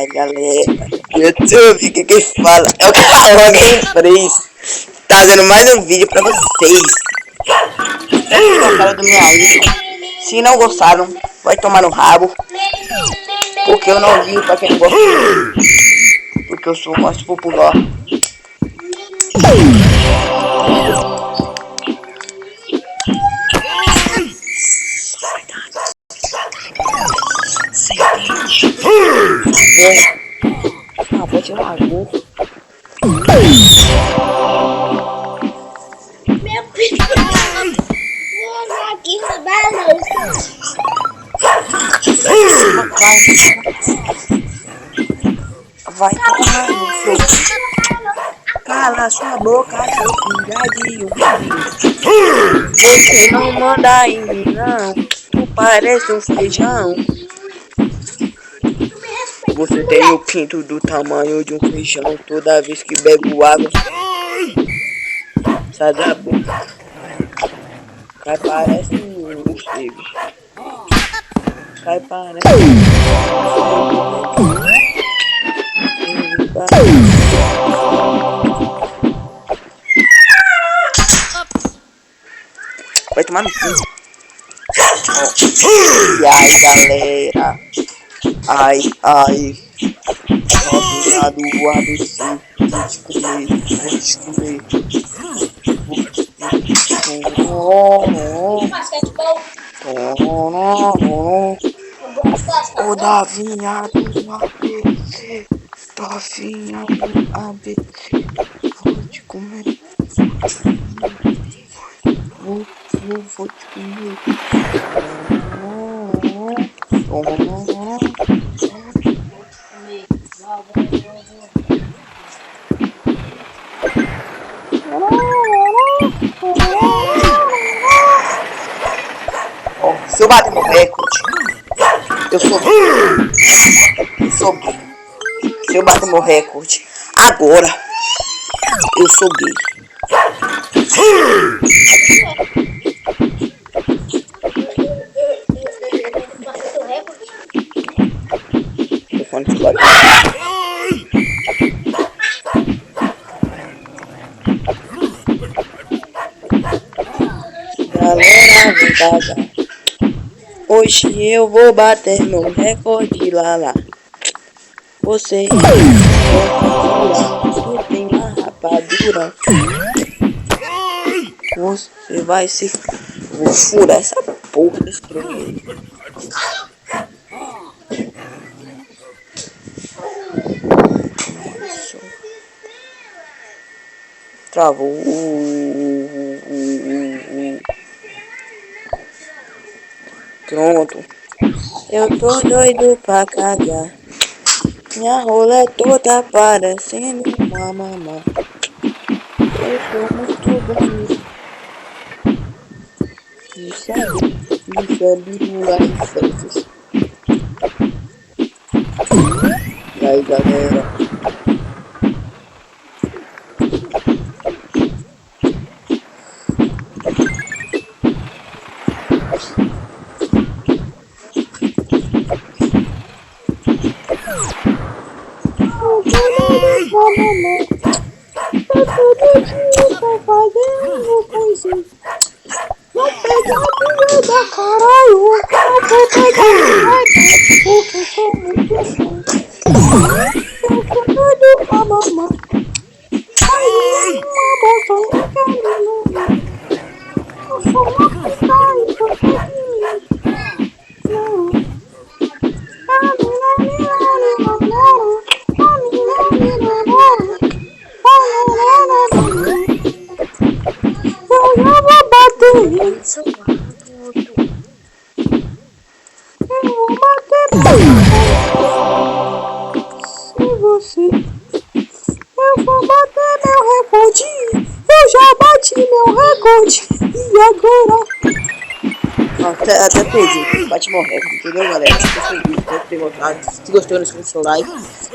Ai, galera, YouTube, que fala? É o canal Gameplays. Tá fazendo mais um vídeo pra vocês. Espero que gostaram do minha intro. Se não gostaram, vai tomar no rabo. Porque eu não vi pra quem não gostou. Porque eu sou o mais popular. Ah, pode ser lagoa. Meu filho, aqui no balanço. Vai tomar no seu. Cala sua boca, seu filho de Você não manda em mim, não. Tu parece um feijão. Você tem o pinto do tamanho de um feijão. Toda vez que bebo água, sai da boca. Cai parece um morcego. Cai parece vai tomar no cu. E aí, galera. Ai, ai. Novinha do ABC. Vou te comer, vou te comer. Ô, Davinha do ABC. Davinha do ABC. Vou te comer. Vou te comer. Se eu bater meu recorde, eu sou gay. Se eu bater meu recorde agora, eu sou gay. Telefone de barulho. Galera, vem cagar. Hoje eu vou bater meu recorde lá. Você tu tem uma rapadura. Você vai se... Vou furar essa porra desse trem. Travou. Pronto. Eu tô doido pra cagar. Minha rola é toda parecendo uma mamã. Eu sou muito bonito. Isso é lugar de festas. E aí, galera? Eu todo dia tô fazendo coisinha. Não pega a minha da caralho. Não vou pegar a porque eu sou muito fã. Eu sou doido pra mamar. Aí uma bolsa não quer me morrer. Eu sou uma puta e tô sozinha. Não. Eu já vou bater. Eu vou bater se você. Eu vou bater meu recorde. Eu já bati meu recorde. E agora? Até perdi. Bate meu recorde, entendeu, galera? Espero que vocês tenham gostado. Se gostou, não esqueça o seu like.